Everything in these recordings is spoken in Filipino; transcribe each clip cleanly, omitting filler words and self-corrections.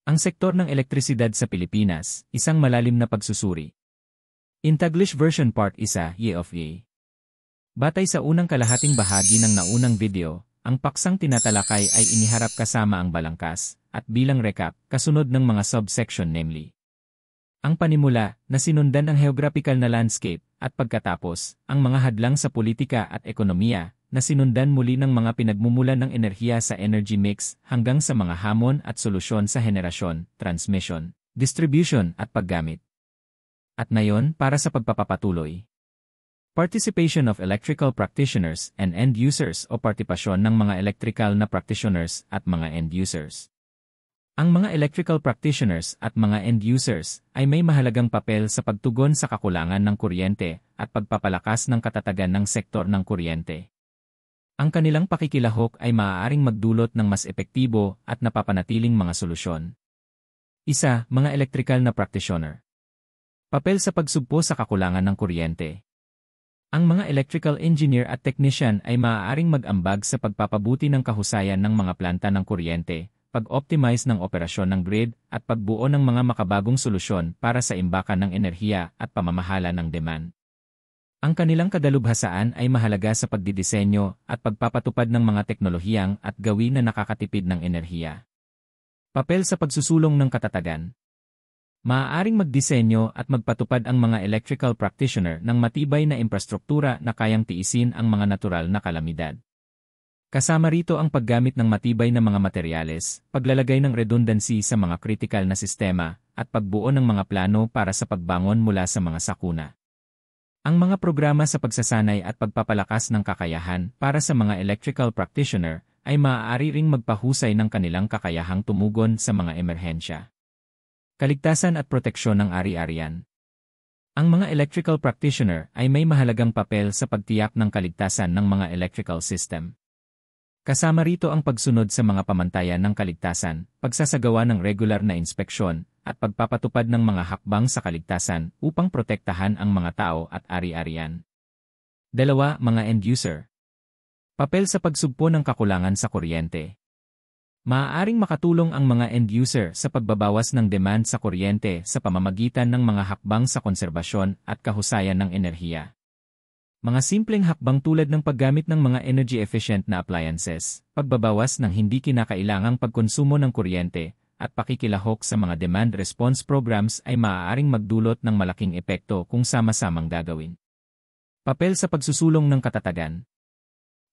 Ang sektor ng elektrisidad sa Pilipinas, isang malalim na pagsusuri. In Taglish version part 1, Ye of Ye. Batay sa unang kalahating bahagi ng naunang video, ang paksang tinatalakay ay iniharap kasama ang balangkas, at bilang recap, kasunod ng mga subsection namely. Ang panimula, na sinundan ang geographical na landscape, at pagkatapos, ang mga hadlang sa politika at ekonomiya, na sinundan muli ng mga pinagmumulan ng enerhiya sa energy mix hanggang sa mga hamon at solusyon sa henerasyon, transmission, distribution at paggamit. At ngayon, para sa pagpapatuloy. Participation of electrical practitioners and end users o partipasyon ng mga electrical na practitioners at mga end users. Ang mga electrical practitioners at mga end users ay may mahalagang papel sa pagtugon sa kakulangan ng kuryente at pagpapalakas ng katatagan ng sektor ng kuryente. Ang kanilang pakikilahok ay maaaring magdulot ng mas epektibo at napapanatiling mga solusyon. Isa, mga electrical na practitioner. Papel sa pagsugpo sa kakulangan ng kuryente. Ang mga electrical engineer at technician ay maaaring mag-ambag sa pagpapabuti ng kahusayan ng mga planta ng kuryente, pag-optimize ng operasyon ng grid, at pagbuo ng mga makabagong solusyon para sa imbakan ng enerhiya at pamamahala ng demand. Ang kanilang kadalubhasaan ay mahalaga sa pagdidisenyo at pagpapatupad ng mga teknolohiyang at gawin na nakakatipid ng enerhiya. Papel sa pagsusulong ng katatagan. Maaaring magdisenyo at magpatupad ang mga electrical practitioner ng matibay na infrastruktura na kayang tiisin ang mga natural na kalamidad. Kasama rito ang paggamit ng matibay na mga materyales, paglalagay ng redundancy sa mga critical na sistema, at pagbuo ng mga plano para sa pagbangon mula sa mga sakuna. Ang mga programa sa pagsasanay at pagpapalakas ng kakayahan para sa mga electrical practitioner ay maaari ring magpahusay ng kanilang kakayahang tumugon sa mga emerhensya. Kaligtasan at proteksyon ng ari-arian. Ang mga electrical practitioner ay may mahalagang papel sa pagtiyak ng kaligtasan ng mga electrical system. Kasama rito ang pagsunod sa mga pamantayan ng kaligtasan, pagsasagawa ng regular na inspeksyon, at pagpapatupad ng mga hakbang sa kaligtasan upang protektahan ang mga tao at ari-arian. 2. Mga end user. Papel sa pagsugpo ng kakulangan sa kuryente. Maaaring makatulong ang mga end user sa pagbabawas ng demand sa kuryente sa pamamagitan ng mga hakbang sa konserbasyon at kahusayan ng enerhiya. Mga simpleng hakbang tulad ng paggamit ng mga energy-efficient na appliances, pagbabawas ng hindi kinakailangang pagkonsumo ng kuryente, at pakikilahok sa mga demand response programs ay maaaring magdulot ng malaking epekto kung sama-samang gagawin. Papel sa pagsusulong ng katatagan.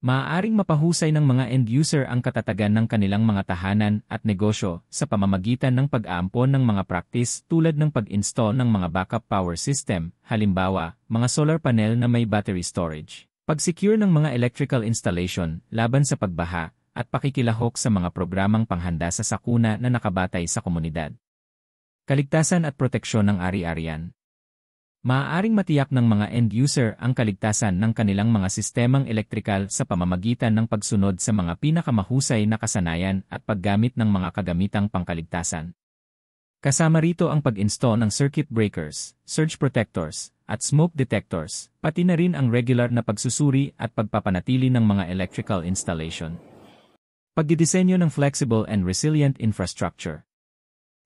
Maaaring mapahusay ng mga end user ang katatagan ng kanilang mga tahanan at negosyo sa pamamagitan ng pag-aampon ng mga practice tulad ng pag-install ng mga backup power system, halimbawa, mga solar panel na may battery storage, pag-secure ng mga electrical installation laban sa pagbaha, at pakikilahok sa mga programang panghanda sa sakuna na nakabatay sa komunidad. Kaligtasan at proteksyon ng ari-arian. Maaaring matiyak ng mga end user ang kaligtasan ng kanilang mga sistemang elektrikal sa pamamagitan ng pagsunod sa mga pinakamahusay na kasanayan at paggamit ng mga kagamitang pangkaligtasan. Kasama rito ang pag-install ng circuit breakers, surge protectors, at smoke detectors, pati na rin ang regular na pagsusuri at pagpapanatili ng mga electrical installation. Pagdidisenyo ng flexible and resilient infrastructure.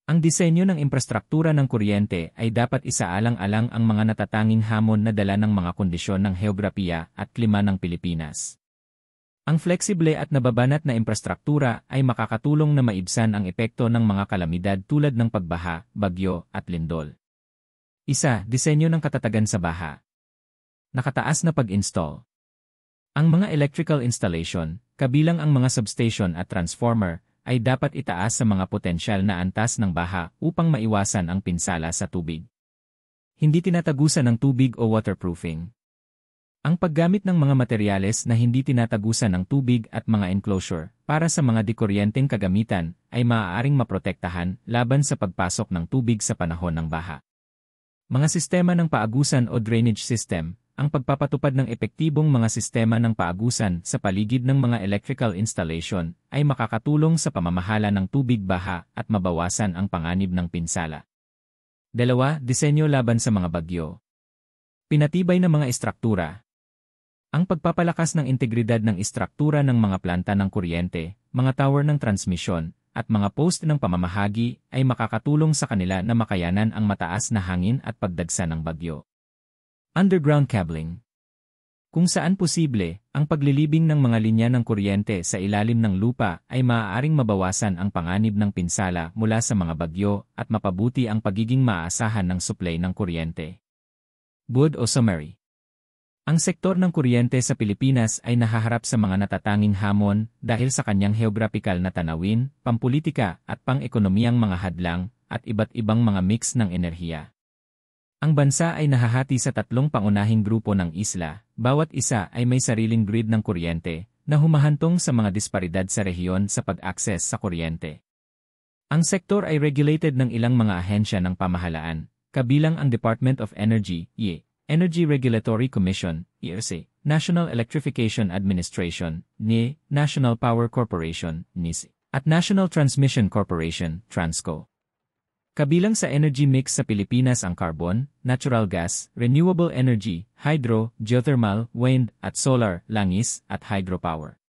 Ang disenyo ng infrastruktura ng kuryente ay dapat isaalang-alang ang mga natatanging hamon na dala ng mga kondisyon ng heograpiya at klima ng Pilipinas. Ang fleksible at nababanat na infrastruktura ay makakatulong na maibsan ang epekto ng mga kalamidad tulad ng pagbaha, bagyo, at lindol. Isa, disenyo ng katatagan sa baha. Nakataas na pag-install. Ang mga electrical installation, kabilang ang mga substation at transformer, ay dapat itaas sa mga potensyal na antas ng baha upang maiwasan ang pinsala sa tubig. Hindi tinatagusan ng tubig o waterproofing. Ang paggamit ng mga materyales na hindi tinatagusan ng tubig at mga enclosure para sa mga dikuryenteng kagamitan ay maaaring maprotektahan laban sa pagpasok ng tubig sa panahon ng baha. Mga sistema ng paagusan o drainage system. Ang pagpapatupad ng epektibong mga sistema ng paagusan sa paligid ng mga electrical installation ay makakatulong sa pamamahala ng tubig baha at mabawasan ang panganib ng pinsala. 2. Disenyo laban sa mga bagyo. Pinatibay ng mga istruktura. Ang pagpapalakas ng integridad ng istruktura ng mga planta ng kuryente, mga tower ng transmisyon, at mga post ng pamamahagi ay makakatulong sa kanila na makayanan ang mataas na hangin at pagdagsa ng bagyo. Underground cabling. Kung saan posible, ang paglilibing ng mga linya ng kuryente sa ilalim ng lupa ay maaaring mabawasan ang panganib ng pinsala mula sa mga bagyo at mapabuti ang pagiging maaasahan ng supply ng kuryente. Buod o summary. Ang sektor ng kuryente sa Pilipinas ay nahaharap sa mga natatanging hamon dahil sa kanyang heograpikal na tanawin, pampolitika at pang-ekonomiyang mga hadlang at iba't ibang mga mix ng enerhiya. Ang bansa ay nahahati sa 3 pangunahing grupo ng isla, bawat isa ay may sariling grid ng kuryente na humahantong sa mga disparidad sa rehiyon sa pag-access sa kuryente. Ang sektor ay regulated ng ilang mga ahensya ng pamahalaan, kabilang ang Department of Energy, Energy Regulatory Commission, ERC, National Electrification Administration, NE, National Power Corporation, NIC, at National Transmission Corporation, Transco. Kabilang sa energy mix sa Pilipinas ang carbon, natural gas, renewable energy, hydro, geothermal, wind, at solar, langis, at hydropower.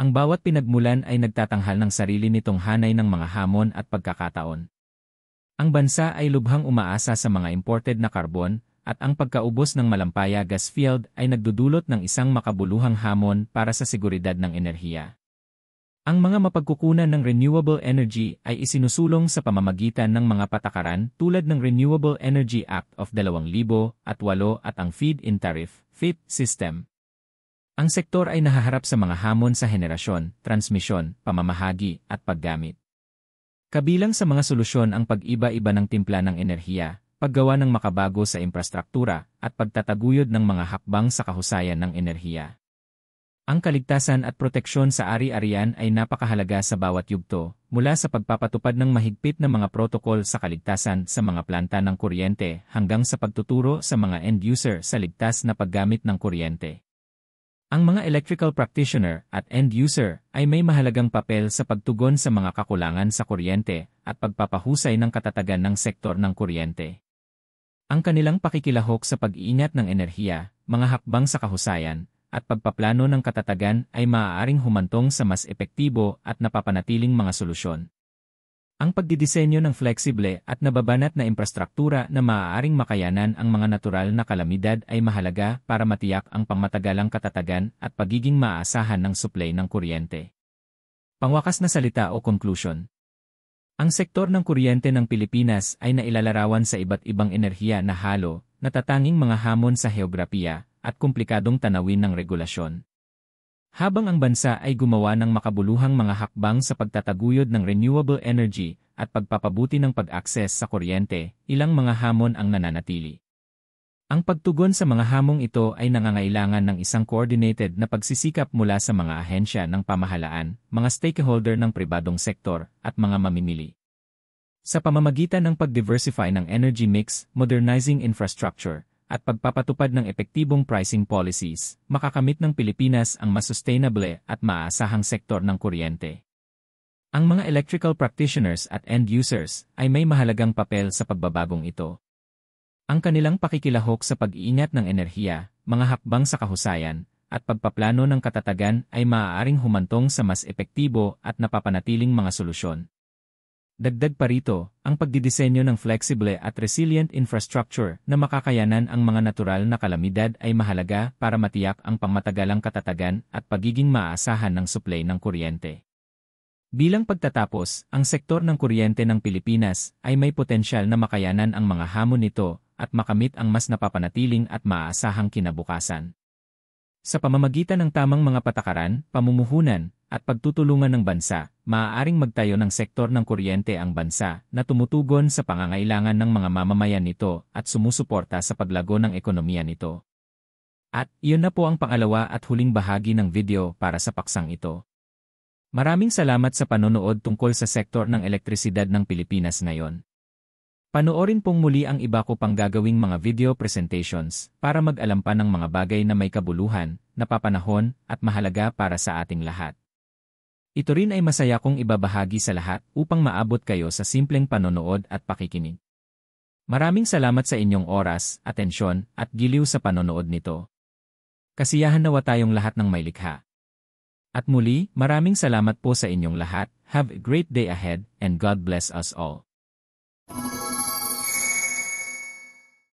Ang bawat pinagmulan ay nagtatanghal ng sarili nitong hanay ng mga hamon at pagkakataon. Ang bansa ay lubhang umaasa sa mga imported na carbon, at ang pagkaubos ng Malampaya gas field ay nagdudulot ng isang makabuluhang hamon para sa seguridad ng enerhiya. Ang mga mapagkukunan ng renewable energy ay isinusulong sa pamamagitan ng mga patakaran tulad ng Renewable Energy Act of 2008 at ang Feed-in Tariff (FIT) system. Ang sektor ay nahaharap sa mga hamon sa henerasyon, transmisyon, pamamahagi at paggamit. Kabilang sa mga solusyon ang pag-iba-iba ng timpla ng enerhiya, paggawa ng makabago sa infrastruktura, at pagtataguyod ng mga hakbang sa kahusayan ng enerhiya. Ang kaligtasan at proteksyon sa ari-arian ay napakahalaga sa bawat yugto, mula sa pagpapatupad ng mahigpit na mga protokol sa kaligtasan sa mga planta ng kuryente hanggang sa pagtuturo sa mga end-user sa ligtas na paggamit ng kuryente. Ang mga electrical practitioner at end-user ay may mahalagang papel sa pagtugon sa mga kakulangan sa kuryente at pagpapahusay ng katatagan ng sektor ng kuryente. Ang kanilang pakikilahok sa pag-iingat ng enerhiya, mga hakbang sa kahusayan, at pagpaplano ng katatagan ay maaaring humantong sa mas epektibo at napapanatiling mga solusyon. Ang pagdidisenyo ng flexible at nababanat na infrastruktura na maaaring makayanan ang mga natural na kalamidad ay mahalaga para matiyak ang pangmatagalang katatagan at pagiging maaasahan ng supply ng kuryente. Pangwakas na salita o conclusion. Ang sektor ng kuryente ng Pilipinas ay nailalarawan sa iba't ibang enerhiya na halo, natatanging mga hamon sa heograpiya, at komplikadong tanawin ng regulasyon. Habang ang bansa ay gumawa ng makabuluhang mga hakbang sa pagtataguyod ng renewable energy at pagpapabuti ng pag-access sa kuryente, ilang mga hamon ang nananatili. Ang pagtugon sa mga hamong ito ay nangangailangan ng isang coordinated na pagsisikap mula sa mga ahensya ng pamahalaan, mga stakeholder ng pribadong sektor, at mga mamimili. Sa pamamagitan ng pag-diversify ng energy mix, modernizing infrastructure, at pagpapatupad ng epektibong pricing policies, makakamit ng Pilipinas ang mas sustainable at maaasahang sektor ng kuryente. Ang mga electrical practitioners at end users ay may mahalagang papel sa pagbabagong ito. Ang kanilang pakikilahok sa pag-iingat ng enerhiya, mga hakbang sa kahusayan, at pagpaplano ng katatagan ay maaaring humantong sa mas epektibo at napapanatiling mga solusyon. Dagdag pa rito, ang pagdidisenyo ng flexible at resilient infrastructure na makakayanan ang mga natural na kalamidad ay mahalaga para matiyak ang pangmatagalang katatagan at pagiging maaasahan ng supply ng kuryente. Bilang pagtatapos, ang sektor ng kuryente ng Pilipinas ay may potensyal na makayanan ang mga hamon nito at makamit ang mas napapanatiling at maaasahang kinabukasan. Sa pamamagitan ng tamang mga patakaran, pamumuhunan, at pagtutulungan ng bansa, maaaring magtayo ng sektor ng kuryente ang bansa na tumutugon sa pangangailangan ng mga mamamayan nito at sumusuporta sa paglago ng ekonomiya nito. At iyon na po ang pangalawa at huling bahagi ng video para sa paksang ito. Maraming salamat sa panonood tungkol sa sektor ng elektrisidad ng Pilipinas ngayon. Panoorin pong muli ang iba ko pang gagawing mga video presentations para mag-alam pa ng mga bagay na may kabuluhan, napapanahon, at mahalaga para sa ating lahat. Ito rin ay masaya kong ibabahagi sa lahat upang maabot kayo sa simpleng panonood at pakikinig. Maraming salamat sa inyong oras, atensyon, at giliw sa panonood nito. Kasiyahan nawa tayong lahat ng may likha. At muli, maraming salamat po sa inyong lahat. Have a great day ahead, and God bless us all.